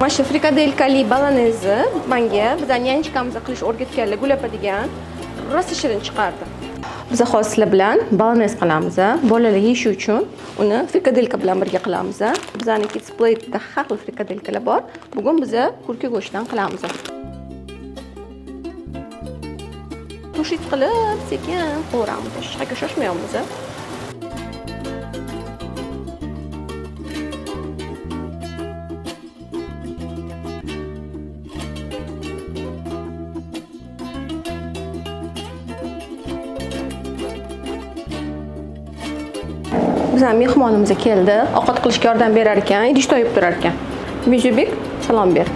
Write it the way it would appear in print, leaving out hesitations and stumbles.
Mana shu frikadelkali bolonezni menga bizning yanchkamizda qilish o'rgatganlar Gulapa degan rosa shirin chiqardi. Biz hozir sizlar bilan bolonez qilamiz. Bolalar yeyishi uchun uni frikadelka bilan birga qilamiz. Bizniki spletda har xil frikadelkalar bor. Bugun biz kurka go'shtdan qilamiz. Tushit qilib, sekin qo'ramiz. Shaqqa shoshmaymiz. Bizning mehmonimiz keldi. Ovqat qilishga yordam berar ekan, idish to'yib turar ekan. Mijubek, salom ber.